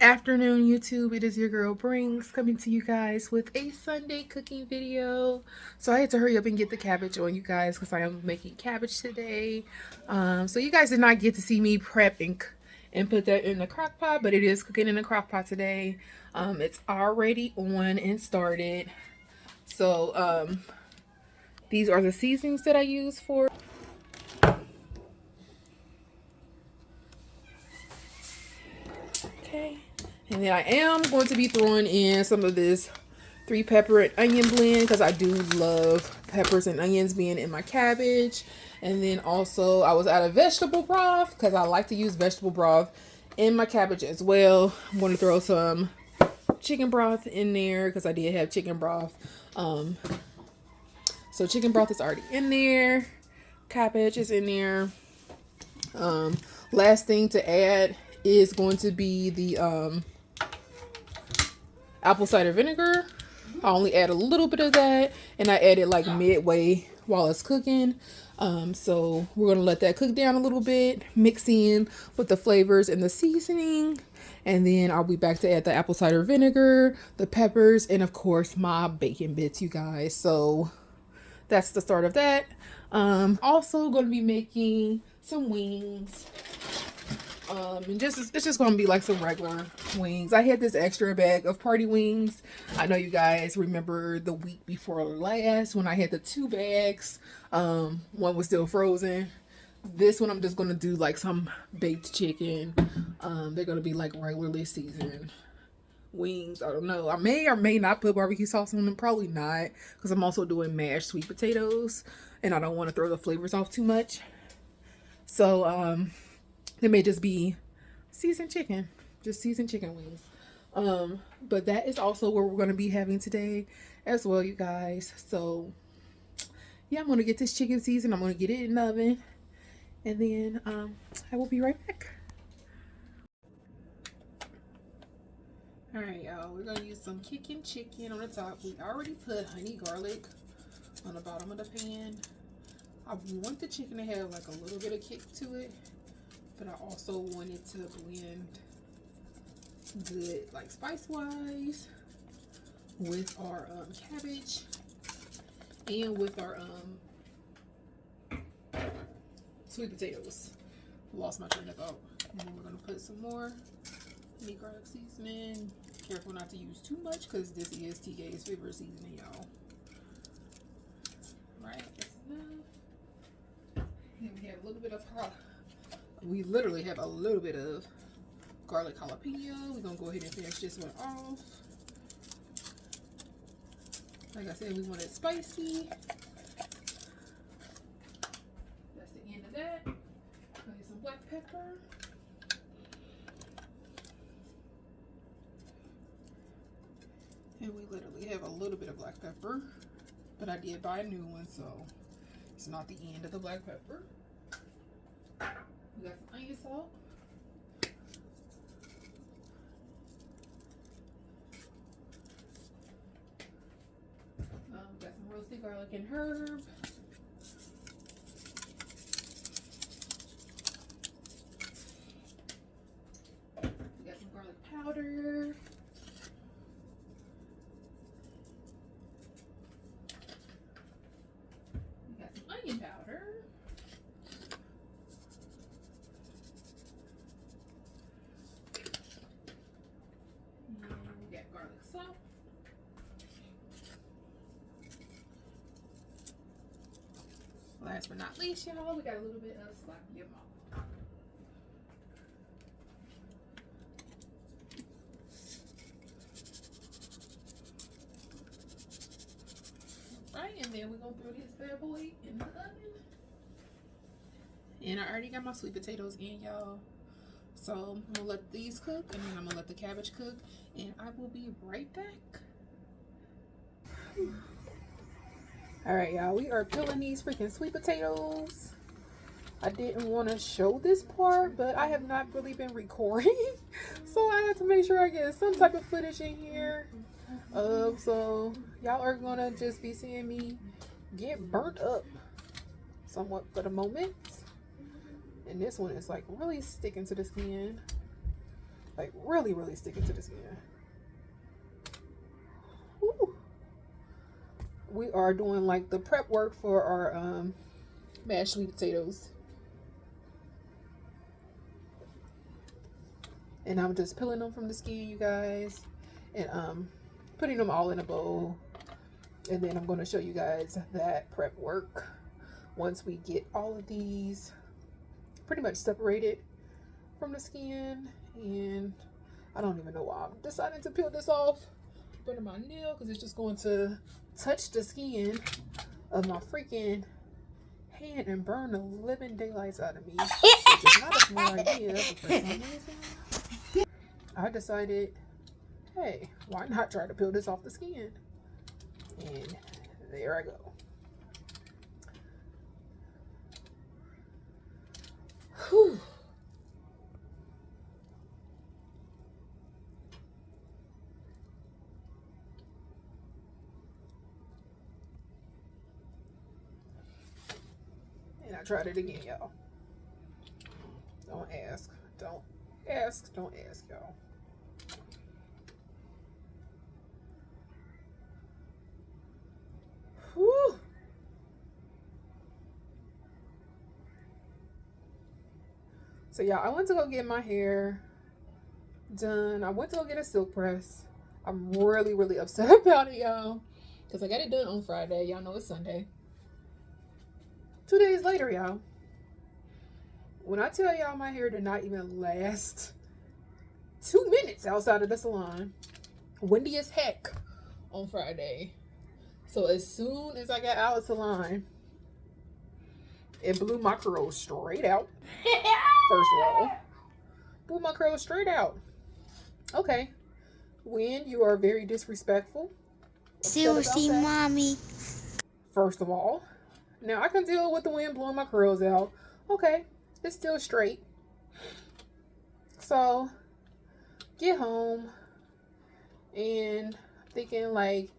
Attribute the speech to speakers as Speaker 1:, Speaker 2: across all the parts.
Speaker 1: afternoon, YouTube. It is your girl Brings coming to you guys with a Sunday cooking video. So I had to hurry up and get the cabbage on you guys because I am making cabbage today. So you guys did not get to see me prep and put that in the crock pot, but it is cooking in the crock pot today. It's already on and started. So these are the seasonings that I use for. Okay, and then I am going to be throwing in some of this 3-pepper and onion blend because I do love peppers and onions being in my cabbage. And then also I was out of vegetable broth because I like to use vegetable broth in my cabbage as well. I'm going to throw some chicken broth in there because I did have chicken broth. So chicken broth is already in there. Cabbage is in there. Last thing to add is going to be the apple cider vinegar. I only add a little bit of that, and I add it like midway while it's cooking. So we're going to let that cook down a little bit, mix in with the flavors and the seasoning, and then I'll be back to add the apple cider vinegar, the peppers, and of course my bacon bits, you guys. So that's the start of that. Also going to be making some wings. And it's just gonna be like some regular wings. I had this extra bag of party wings. I know you guys remember the week before last when I had the 2 bags. One was still frozen. This one I'm just gonna do like some baked chicken. They're gonna be like regularly seasoned wings. I don't know. I may or may not put barbecue sauce on them. Probably not, because I'm also doing mashed sweet potatoes and I don't want to throw the flavors off too much. So it may just be seasoned chicken, just seasoned chicken wings. But that is also what we're going to be having today as well, you guys. So yeah, I'm going to get this chicken seasoned. I'm going to get it in the oven, and then I will be right back. All right, y'all, we're going to use some kicking chicken on the top. We already put honey garlic on the bottom of the pan. I want the chicken to have like a little bit of kick to it, but I also want it to blend good, like spice wise, with our cabbage and with our sweet potatoes. Lost my train of thought. And then we're gonna put some more honey garlic seasoning. Careful not to use too much because this is TK's favorite seasoning, y'all. Right, that's enough. And we have a little bit of we literally have a little bit of garlic jalapeno. We're gonna go ahead and finish this one off. Like I said, we want it spicy. That's the end of that. Put some black pepper. And we literally have a little bit of black pepper, but I did buy a new one, so it's not the end of the black pepper. We got some onion salt. We got some roasted garlic and herb. We got some garlic powder. We got some onion powder. Garlic salt. Last but not least, y'all, we got a little bit of slap your mouth. Right, and then we're gonna throw this bad boy in the oven. And I already got my sweet potatoes in, y'all. So I'm gonna let these cook, and then I'm gonna let the cabbage cook, and I will be right back. All right, y'all, we are peeling these freaking sweet potatoes. I didn't want to show this part, but I have not really been recording, so I have to make sure I get some type of footage in here. So y'all are gonna just be seeing me get burnt up somewhat for the moment. And this one is like really sticking to the skin. Like really, really sticking to the skin. Whew. We are doing like the prep work for our mashed sweet potatoes. And I'm just peeling them from the skin, you guys, and putting them all in a bowl. And then I'm going to show you guys that prep work once we get all of these pretty much separated from the skin. And I don't even know why I'm deciding to peel this off under my nail, because it's just going to touch the skin of my freaking hand and burn the living daylights out of me, which is not a smart idea. But for some reason, I decided, hey, why not try to peel this off the skin? And there I go. Whew. And I tried it again, y'all. Don't ask. Don't ask. Don't ask, y'all. Whew. So y'all, I went to go get my hair done. I went to go get a silk press. I'm really, really upset about it, y'all, because I got it done on Friday. Y'all know it's Sunday. 2 days later, y'all, when I tell y'all my hair did not even last 2 minutes outside of the salon, windy as heck on Friday. So as soon as I got out of the salon, it blew my curls straight out. First of all, blew my curls straight out. Okay, when you are very disrespectful,
Speaker 2: Seriously, mommy.
Speaker 1: First of all, now I can deal with the wind blowing my curls out. Okay, it's still straight. So, get home and thinking like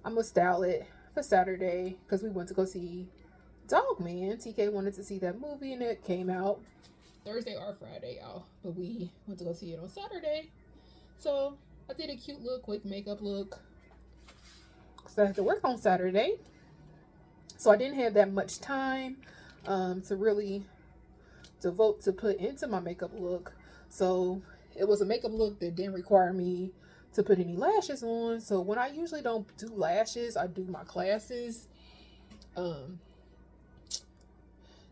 Speaker 1: I'm gonna style it for Saturday because we went to go see Dogman. TK wanted to see that movie and it came out Thursday or Friday, y'all. But we went to go see it on Saturday. So I did a cute little quick makeup look. So I had to work on Saturday. So I didn't have that much time to really devote to put into my makeup look. So it was a makeup look that didn't require me to put any lashes on. So when I usually don't do lashes, I do my classes.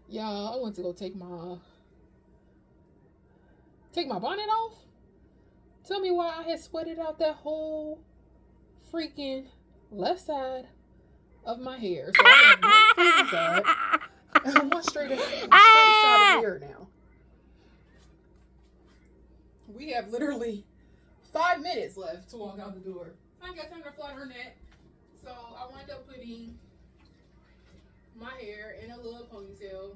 Speaker 1: Yeah, I went to go take my bonnet off. Tell me why I had sweated out that whole freaking left side of my hair. So I have one frizzy side and one straight side of hair now. We have literally 5 minutes left to walk out the door. I ain't got time to flutter that. So I wound up putting my hair in a little ponytail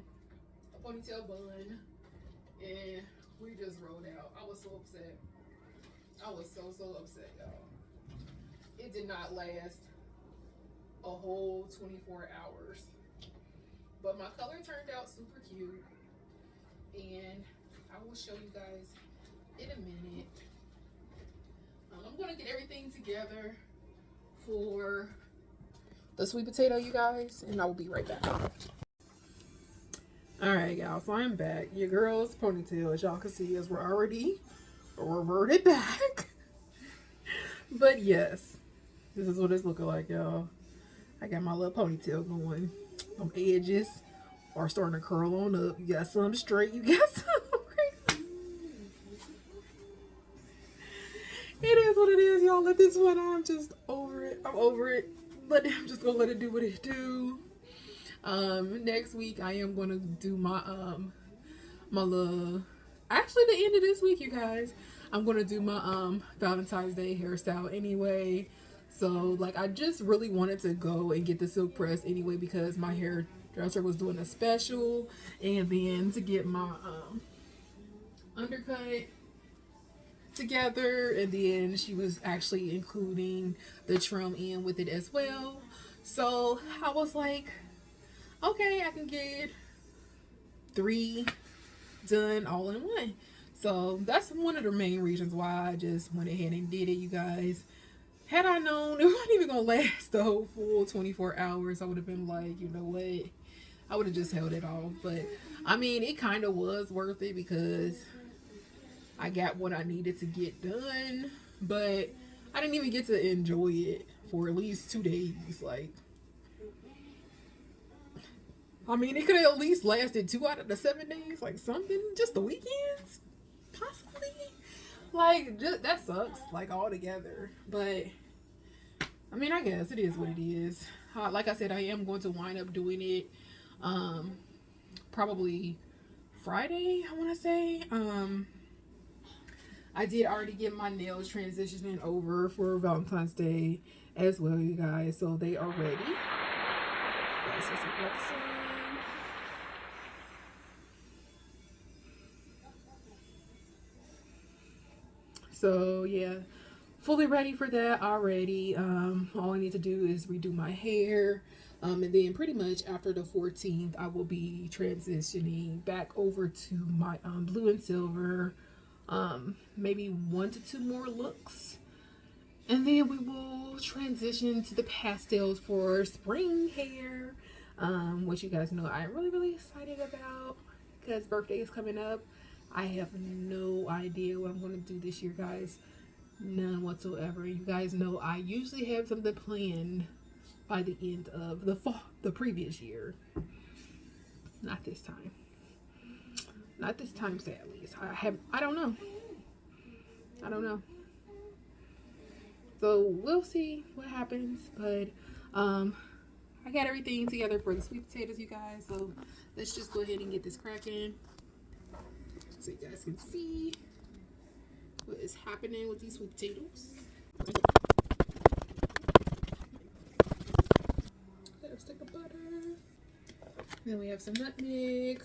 Speaker 1: bun, and we just rolled out. I was so upset. I was so upset, y'all. It did not last a whole 24 hours. But my color turned out super cute, and I will show you guys in a minute. I'm gonna get everything together for the sweet potato, you guys, and I will be right back. All right, y'all, so I'm back. Your girl's ponytail, as y'all can see, is already reverted back. But yes, this is what it's looking like, y'all. I got my little ponytail going. Some edges are starting to curl on up. You got some straight, you got some crazy. It is what it is, y'all. Let this one, I'm just over it. I'm over it. But I'm just gonna let it do what it do. Next week I am gonna do my actually the end of this week, you guys, I'm gonna do my Valentine's Day hairstyle anyway. So like I just really wanted to go and get the silk press anyway because my hairdresser was doing a special, and then to get my undercut together, and then she was actually including the trim in with it as well. So I was like, okay, I can get 3 done all in one. So that's one of the main reasons why I just went ahead and did it, you guys. Had I known it wasn't even gonna last the whole full 24 hours, I would have been like, you know what? I would have just held it off. But I mean, it kind of was worth it because I got what I needed to get done. But I didn't even get to enjoy it for at least 2 days. Like, I mean, it could have at least lasted 2 out of the 7 days, like something, just the weekends, possibly. Like, just, that sucks, like, altogether. But, I mean, I guess it is what it is. Like I said, I am going to wind up doing it probably Friday, I want to say. I did already get my nails transitioning over for Valentine's Day as well, you guys. So they are ready. So yeah, fully ready for that already. All I need to do is redo my hair. And then pretty much after the 14th, I will be transitioning back over to my blue and silver. Maybe 1 to 2 more looks. And then we will transition to the pastels for spring hair. Which you guys know I'm really, really excited about because birthday is coming up. I have no idea what I'm going to do this year, guys. None whatsoever. You guys know I usually have something planned by the end of the previous year. Not this time. Not this time, sadly. I don't know. I don't know. So we'll see what happens. But I got everything together for the sweet potatoes, you guys. So let's just go ahead and get this cracking, so you guys can see what is happening with these sweet potatoes. Little stick of butter. Then we have some nutmeg.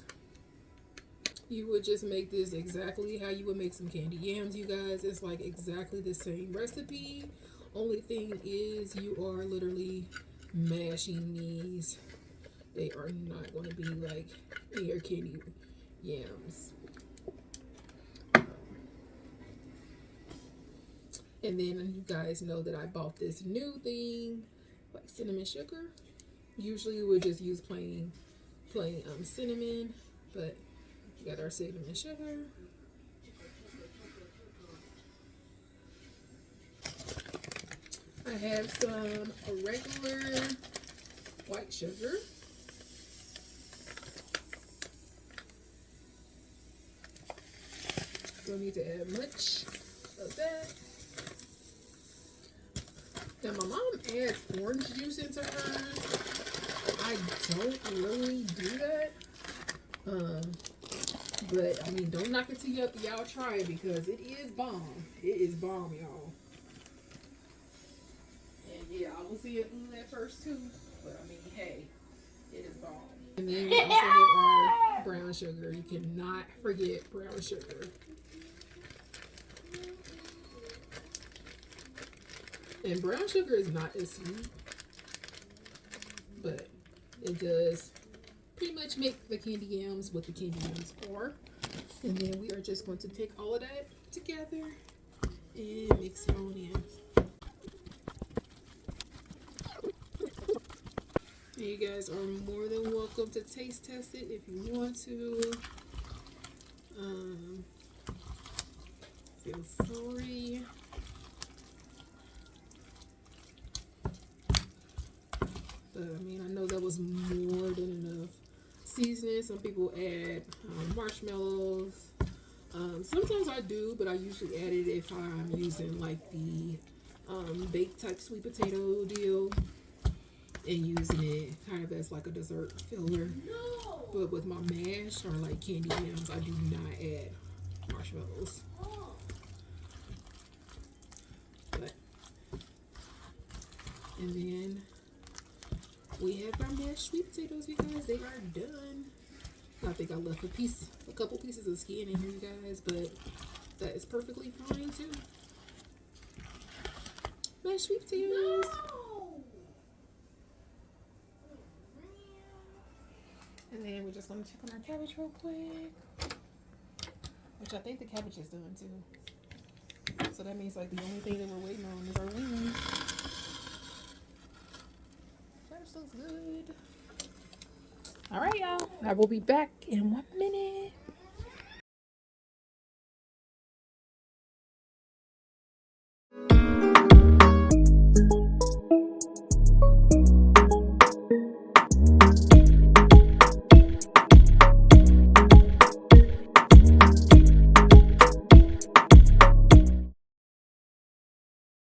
Speaker 1: You would just make this exactly how you would make some candy yams, you guys. It's like exactly the same recipe. Only thing is you are literally mashing these. They are not going to be like your candy yams. And then you guys know that I bought this new thing, like cinnamon sugar. Usually we would just use plain cinnamon, but we got our cinnamon sugar. I have some regular white sugar. Don't need to add much of that. Now my mom adds orange juice into hers. I don't really do that. But I mean, don't knock it till y'all try it because it is bomb. It is bomb, y'all. And yeah, I will see it at first too. But I mean, hey, it is bomb. And then we also have our brown sugar. You cannot forget brown sugar. And brown sugar is not as sweet, but it does pretty much make the candy yams what the candy yams are. And then we are just going to take all of that together and mix it on in. And you guys are more than welcome to taste test it if you want to. Feel free. But I mean, I know that was more than enough seasoning. Some people add marshmallows. Sometimes I do, but I usually add it if I'm using like the baked type sweet potato deal and using it kind of as like a dessert filler. No. But with my mash or like candy yams, I do not add marshmallows. But, and then we have our mashed sweet potatoes, you guys. They are done. I think I left a couple pieces of skin in here, you guys, but that is perfectly fine too. Mashed sweet potatoes. No. And then we're just gonna check on our cabbage real quick. which I think the cabbage is done too. So that means like the only thing that we're waiting on is our wings. That looks good. All right, y'all. I will be back in 1 minute.